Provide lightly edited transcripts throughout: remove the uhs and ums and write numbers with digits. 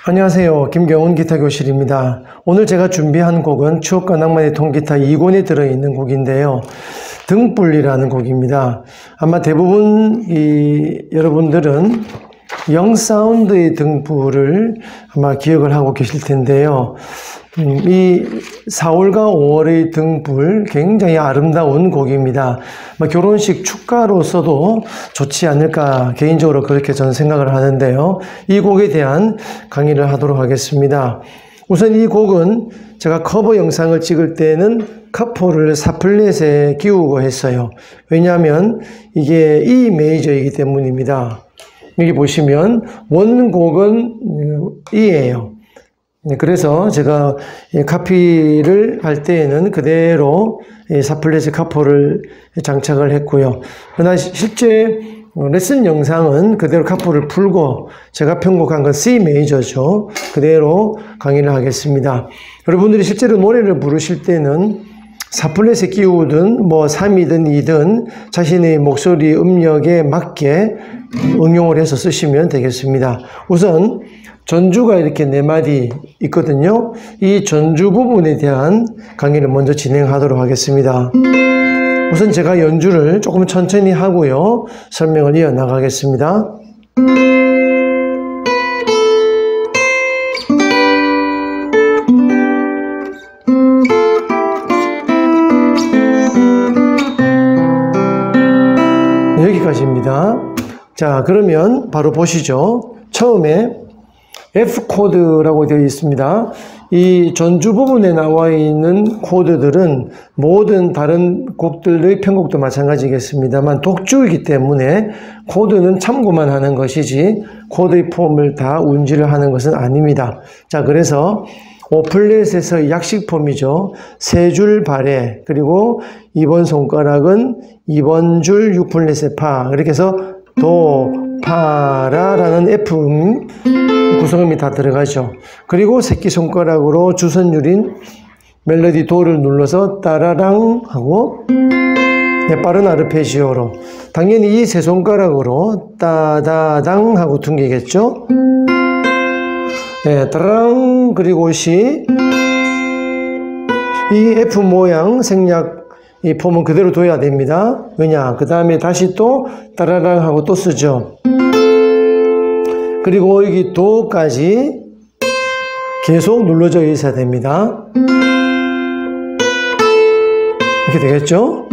안녕하세요. 김경훈 기타교실입니다. 오늘 제가 준비한 곡은 추억과 낭만의 통기타 2권에 들어있는 곡인데요. 등불이라는 곡입니다. 아마 대부분 여러분들은 영사운드의 등불을 아마 기억을 하고 계실 텐데요. 이 4월과 5월의 등불 굉장히 아름다운 곡입니다. 결혼식 축가로서도 좋지 않을까 개인적으로 그렇게 저는 생각을 하는데요. 이 곡에 대한 강의를 하도록 하겠습니다. 우선 이 곡은 제가 커버 영상을 찍을 때는 카포를 4플랫에 끼우고 했어요. 왜냐하면 이게 E 메이저이기 때문입니다. 여기 보시면 원곡은 E예요. 그래서 제가 카피를 할 때에는 그대로 4플랫의 카포를 장착을 했고요. 그러나 실제 레슨 영상은 그대로 카포를 풀고 제가 편곡한 건 C 메이저죠. 그대로 강의를 하겠습니다. 여러분들이 실제로 노래를 부르실 때는 4플랫에 끼우든 3이든 2든 자신의 목소리 음역에 맞게 응용을 해서 쓰시면 되겠습니다. 우선 전주가 이렇게 4마디 있거든요. 이 전주 부분에 대한 강의를 먼저 진행하도록 하겠습니다. 우선 제가 연주를 조금 천천히 하고요. 설명을 이어나가겠습니다. 여기까지입니다. 자, 그러면 바로 보시죠. 처음에 F 코드라고 되어 있습니다. 이 전주 부분에 나와 있는 코드들은 모든 다른 곡들의 편곡도 마찬가지겠습니다만 독주이기 때문에 코드는 참고만 하는 것이지 코드의 폼을 다 운지를 하는 것은 아닙니다. 자, 그래서 5플랫에서 약식 폼이죠. 3줄 발에, 그리고 2번 손가락은 2번 줄 6플랫의 파, 이렇게 해서 도, 파, 라라는 F음 구성음이 다 들어가죠. 그리고 새끼손가락으로 주선율인 멜로디 도를 눌러서 따라랑 하고 빠른 아르페지오로, 당연히 이 세 손가락으로 따다당 하고 둥기겠죠. 따라랑, 그리고 시, 이 F 모양 생략 이 폼은 그대로 둬야 됩니다. 왜냐? 그 다음에 다시 또 따라랑 하고 또 쓰죠. 그리고 여기 도까지 계속 눌러져 있어야 됩니다. 이렇게 되겠죠?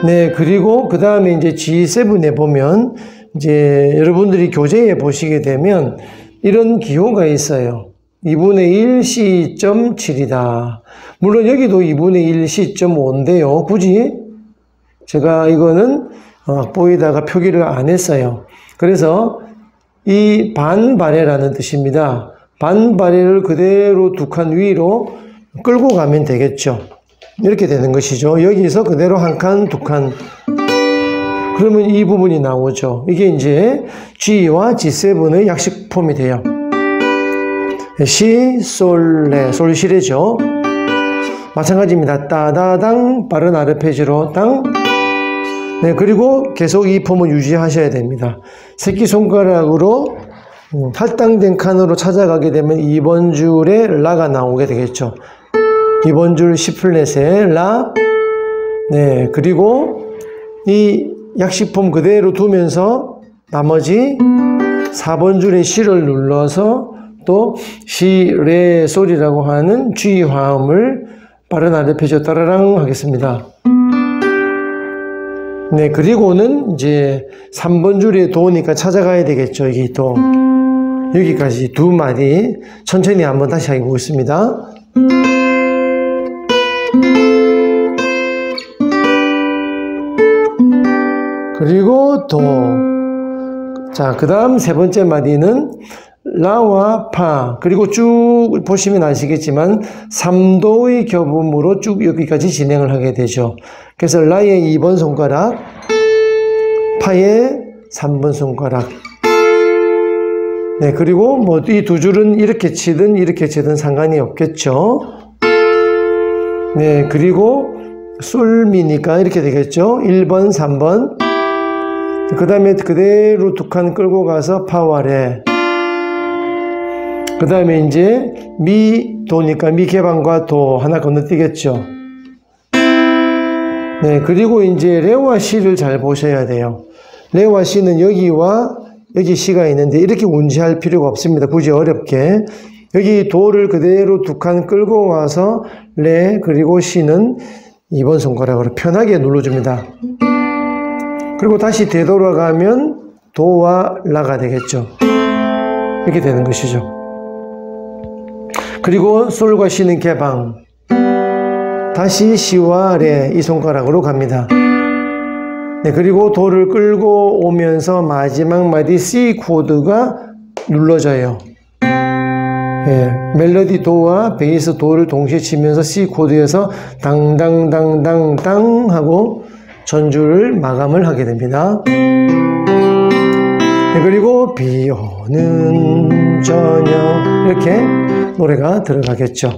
네, 그리고 그 다음에 이제 G7에 보면 이제 여러분들이 교재에 보시게 되면 이런 기호가 있어요. 2분의 1 C.7이다. 물론 여기도 2분의 1 C.5인데요. 굳이 제가 이거는 악보에다가 표기를 안 했어요. 그래서 이 반바레라는 뜻입니다. 반바레를 그대로 2칸 위로 끌고 가면 되겠죠. 이렇게 되는 것이죠. 여기서 그대로 1칸, 2칸. 그러면 이 부분이 나오죠. 이게 이제 G와 G7의 약식 폼이 돼요. 시, 솔, 레, 솔, 시레죠. 마찬가지입니다. 따다당, 빠른 아르페지로 땅. 네, 그리고 계속 이 폼을 유지하셔야 됩니다. 새끼손가락으로 할당된 칸으로 찾아가게 되면 2번 줄에 라가 나오게 되겠죠. 2번 줄 C플랫에 라. 네, 그리고 이 약식폼 그대로 두면서 나머지 4번 줄에 C를 눌러서 또 시, 레, 솔이라고 하는 G 화음을 빠른 아르페지오 따라랑 하겠습니다. 네, 그리고는 이제 3번 줄에 도니까 찾아가야 되겠죠. 여기 도. 여기까지 2마디 천천히 한번 다시 해보겠습니다. 그리고 도. 자, 그 다음 3번째 마디는 라와 파, 그리고 쭉 보시면 아시겠지만 3도의 겹음으로 쭉 여기까지 진행을 하게 되죠. 그래서 라의 2번 손가락, 파의 3번 손가락. 네, 그리고 이 2줄은 이렇게 치든 이렇게 치든 상관이 없겠죠. 네, 그리고 솔미니까 이렇게 되겠죠. 1번, 3번. 그 다음에 그대로 두 칸 끌고 가서 파 아래. 그 다음에 이제 미, 도니까 미 개방과 도 하나 건너뛰겠죠. 네, 그리고 이제 레와 시를 잘 보셔야 돼요. 레와 시는 여기와 여기 시가 있는데 이렇게 운치할 필요가 없습니다. 굳이 어렵게. 여기 도를 그대로 두 칸 끌고 와서 레 그리고 시는 2번 손가락으로 편하게 눌러줍니다. 그리고 다시 되돌아가면 도와 라가 되겠죠. 이렇게 되는 것이죠. 그리고 솔과 시는 개방. 다시 시와 레 이 손가락으로 갑니다. 네, 그리고 도를 끌고 오면서 마지막 마디 C 코드가 눌러져요. 네, 멜로디 도와 베이스 도를 동시에 치면서 C 코드에서 당당당당당 하고 전주를 마감을 하게 됩니다. 네, 그리고 비 오는 저녁 이렇게 노래가 들어가겠죠.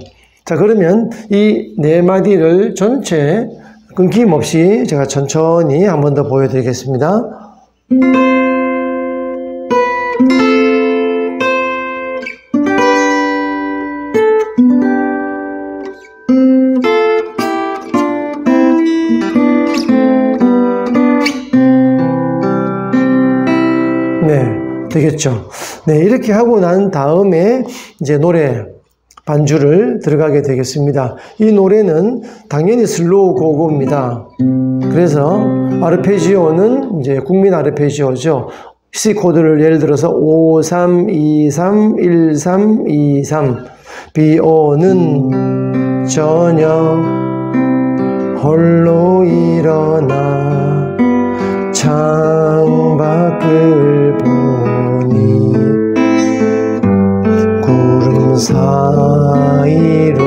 자, 그러면 이 네 마디를 전체 끊김없이 제가 천천히 한 번 더 보여드리겠습니다. 네, 되겠죠. 네, 이렇게 하고 난 다음에 이제 노래 반주를 들어가게 되겠습니다. 이 노래는 당연히 슬로우 고고입니다. 그래서 아르페지오는 이제 국민 아르페지오죠. C 코드를 예를 들어서 5, 3, 2, 3, 1, 3, 2, 3. 비 오는 저녁 홀로 일어나 창밖을 보니 구름 사이로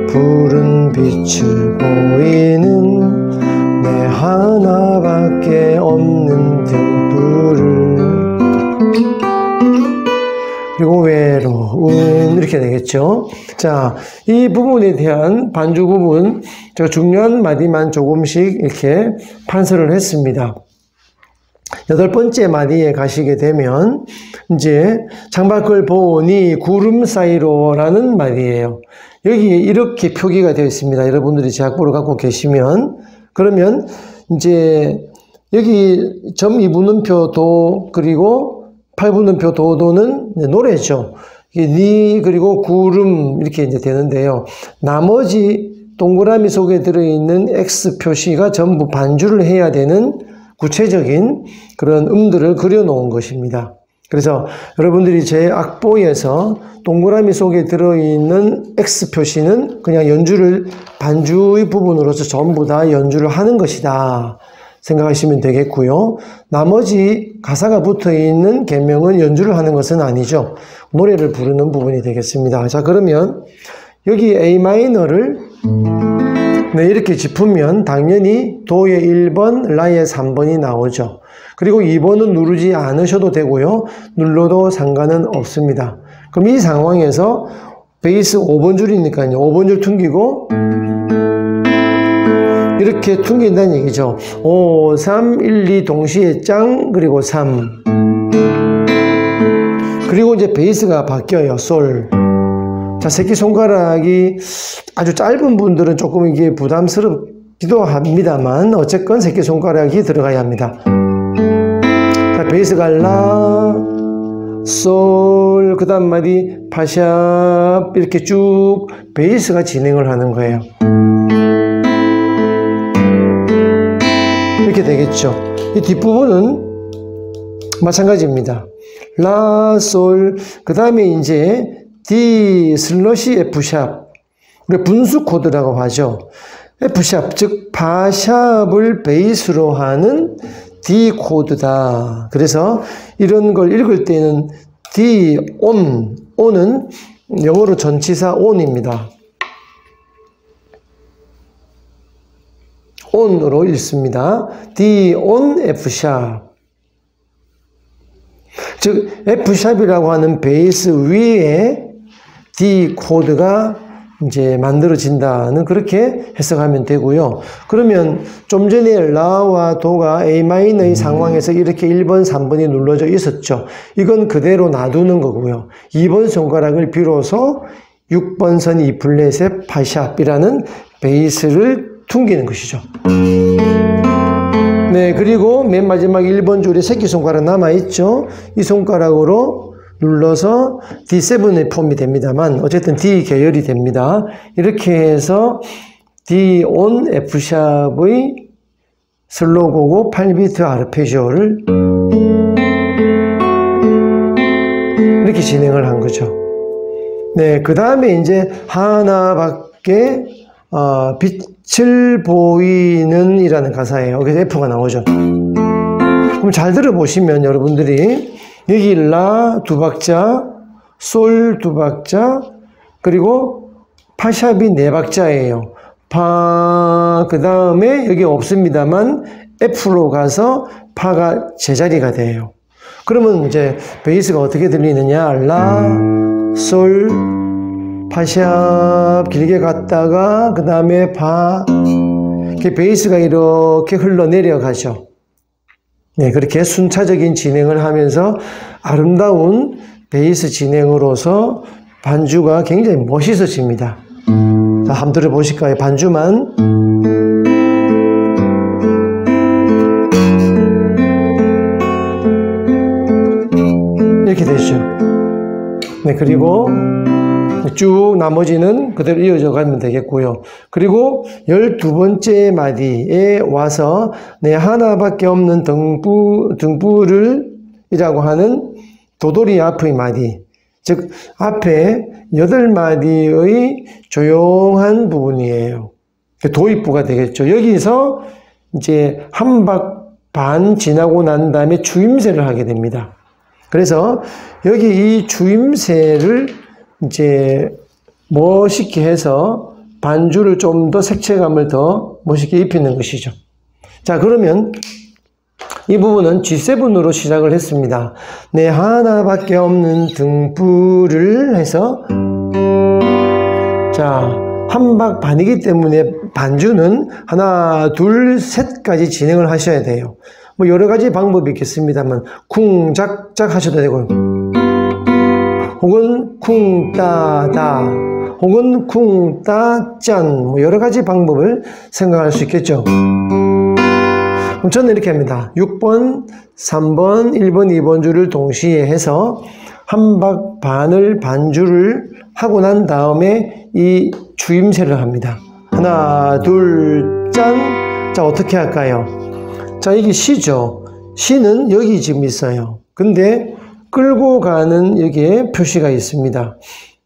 푸른 빛을 보이는 내 하나밖에 없는 등불을. 그리고 외로운 이렇게 되겠죠. 자, 이 부분에 대한 반주 부분 제가 중요한 마디만 조금씩 이렇게 판서를 했습니다. 8번째 마디에 가시게 되면 이제 창밖을 보니 구름 사이로 라는 말이에요. 여기 이렇게 표기가 되어 있습니다. 여러분들이 제 악보를 갖고 계시면 그러면 이제 여기 점 2분음표 도 그리고 8분음표 도는 노래죠. 니 그리고 구름 이렇게 이제 되는데요. 나머지 동그라미 속에 들어있는 X 표시가 전부 반주를 해야 되는 구체적인 그런 음들을 그려놓은 것입니다. 그래서 여러분들이 제 악보에서 동그라미 속에 들어있는 X 표시는 그냥 연주를 반주의 부분으로서 전부 다 연주를 하는 것이다 생각하시면 되겠고요. 나머지 가사가 붙어있는 계명은 연주를 하는 것은 아니죠. 노래를 부르는 부분이 되겠습니다. 자, 그러면 여기 A마이너를 네, 이렇게 짚으면 당연히 도의 1번, 라의 3번이 나오죠. 그리고 2번은 누르지 않으셔도 되고요. 눌러도 상관은 없습니다. 그럼 이 상황에서 베이스 5번 줄이니까요. 5번 줄 퉁기고 이렇게 퉁긴다는 얘기죠. 5, 3, 1, 2 동시에 짱 그리고 3 그리고 이제 베이스가 바뀌어요. 솔. 자, 새끼손가락이 아주 짧은 분들은 조금 이게 부담스럽기도 합니다만 어쨌건 새끼손가락이 들어가야 합니다. 자, 베이스가 라, 솔, 그 다음 마디 파샵 이렇게 쭉 베이스가 진행을 하는 거예요. 이렇게 되겠죠. 이 뒷부분은 마찬가지입니다. 라, 솔, 그 다음에 이제 D 슬러시 F샵, 우리 분수 코드라고 하죠. F샵, 즉 파샵을 베이스로 하는 D 코드다. 그래서 이런 걸 읽을 때는 D on, on은 영어로 전치사 on입니다. on으로 읽습니다. D on F샵. 즉 F샵이라고 하는 베이스 위에 D 코드가 이제 만들어진다는 그렇게 해석하면 되고요. 그러면 좀 전에 라와 도가 A마이너의 상황에서 이렇게 1번, 3번이 눌러져 있었죠. 이건 그대로 놔두는 거고요. 2번 손가락을 비로소 6번 선 E 플랫의 파샵이라는 베이스를 퉁기는 것이죠. 네, 그리고 맨 마지막 1번 줄에 새끼손가락 남아있죠. 이 손가락으로 눌러서 D7의 폼이 됩니다만 어쨌든 D 계열이 됩니다. 이렇게 해서 D on F샵의 슬로고고 8비트 아르페지오를 이렇게 진행을 한 거죠. 네, 그 다음에 이제 하나밖에 빛을 보이는 이라는 가사예요. 그래서 F가 나오죠. 그럼 잘 들어보시면 여러분들이 여기 라 두 박자, 솔 두 박자, 그리고 파샵이 네 박자예요. 파, 그 다음에 여기 없습니다만 F로 가서 파가 제자리가 돼요. 그러면 이제 베이스가 어떻게 들리느냐? 라, 솔, 파샵 길게 갔다가 그 다음에 파, 이렇게 베이스가 이렇게 흘러내려가죠. 네, 그렇게 순차적인 진행을 하면서 아름다운 베이스 진행으로서 반주가 굉장히 멋있어집니다. 자, 한번 들어보실까요? 반주만. 이렇게 되죠. 네, 그리고 쭉 나머지는 그대로 이어져 가면 되겠고요. 그리고 12번째 마디에 와서 내 하나밖에 없는 등불을 이라고 하는 도돌이 앞의 마디, 즉 앞에 8마디의 조용한 부분이에요. 도입부가 되겠죠. 여기서 이제 한 박 반 지나고 난 다음에 주임새를 하게 됩니다. 그래서 여기 이 주임새를 이제 멋있게 해서 반주를 좀 더 색채감을 더 멋있게 입히는 것이죠. 자, 그러면 이 부분은 G7으로 시작을 했습니다. 내 하나밖에 없는 등불을 해서 자, 한 박 반이기 때문에 반주는 하나, 둘, 셋까지 진행을 하셔야 돼요. 뭐 여러 가지 방법이 있겠습니다만 쿵작작 하셔도 되고 혹은 쿵따다 혹은 쿵따짠 뭐 여러 가지 방법을 생각할 수 있겠죠. 그럼 저는 이렇게 합니다. 6번, 3번, 1번, 2번 줄을 동시에 해서 한 박 반을 반주를 하고 난 다음에 이 주임새를 합니다. 하나, 둘, 짠. 자, 어떻게 할까요? 자, 이게 시죠. 시는 여기 지금 있어요. 근데 끌고 가는 여기에 표시가 있습니다.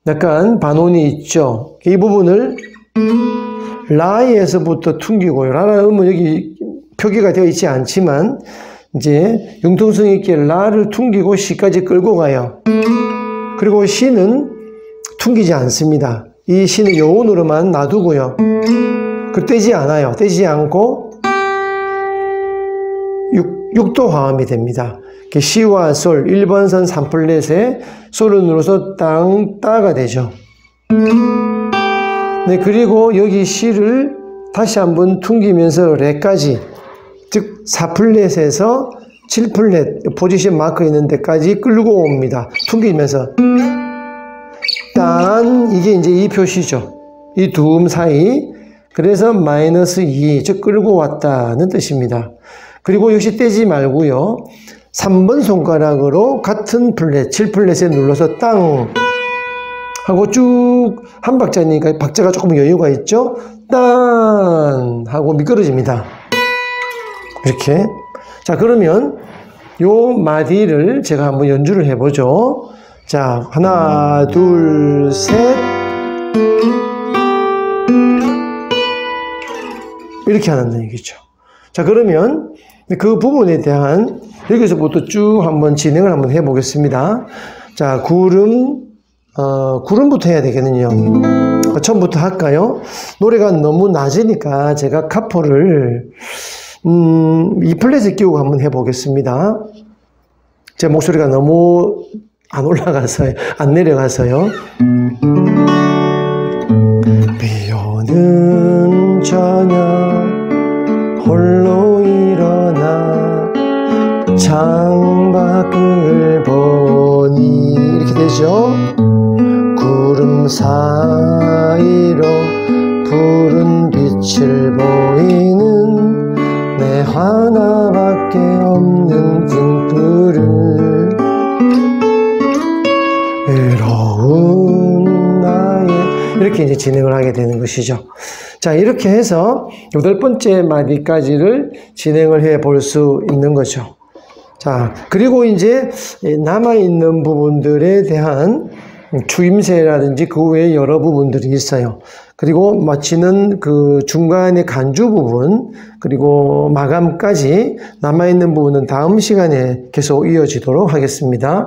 약간 반온이 있죠. 이 부분을 라에서부터 퉁기고요. 라라는 음은 여기 표기가 되어 있지 않지만 이제 융통성 있게 라를 퉁기고 시까지 끌고 가요. 그리고 시는 퉁기지 않습니다. 이 시는 요온으로만 놔두고요. 그 떼지 않아요. 떼지 않고 6도 화음이 됩니다. 시와 솔, 1번 선 3플랫에 솔을 눌러서 땅, 따가 되죠. 네, 그리고 여기 시를 다시 한번 퉁기면서 레까지, 즉 4플랫에서 7플랫 포지션 마크 있는 데까지 끌고 옵니다. 퉁기면서 딴, 이게 이제 이 표시죠. 이 두 음 사이. 그래서 마이너스 2, 즉 끌고 왔다는 뜻입니다. 그리고 역시 떼지 말고요. 3번 손가락으로 같은 플랫, 7플랫에 눌러서 땅 하고 쭉 한 박자니까 박자가 조금 여유가 있죠? 땅 하고 미끄러집니다. 이렇게. 자, 그러면 요 마디를 제가 한번 연주를 해보죠. 자, 하나, 둘, 셋. 이렇게 하는 얘기죠. 자, 그러면 그 부분에 대한 여기서부터 쭉 한번 진행을 한번 해보겠습니다. 자, 구름부터 해야 되겠네요. 처음부터 할까요? 노래가 너무 낮으니까 제가 카포를 이 플랫에 끼우고 한번 해보겠습니다. 제 목소리가 너무 안 올라가서요, 안 내려가서요. 비 오는 저녁 홀로 일어나 창밖을 보니 이렇게 되죠. 구름 사이로 푸른 빛을 보이는 내 하나밖에 없는 등불을 외로운 나의 이렇게 이제 진행을 하게 되는 것이죠. 자, 이렇게 해서 8번째 마디까지를 진행을 해 볼 수 있는 거죠. 자, 그리고 이제 남아있는 부분들에 대한 추임새라든지 그 외에 여러 부분들이 있어요. 그리고 마치는 그 중간의 간주 부분, 그리고 마감까지 남아있는 부분은 다음 시간에 계속 이어지도록 하겠습니다.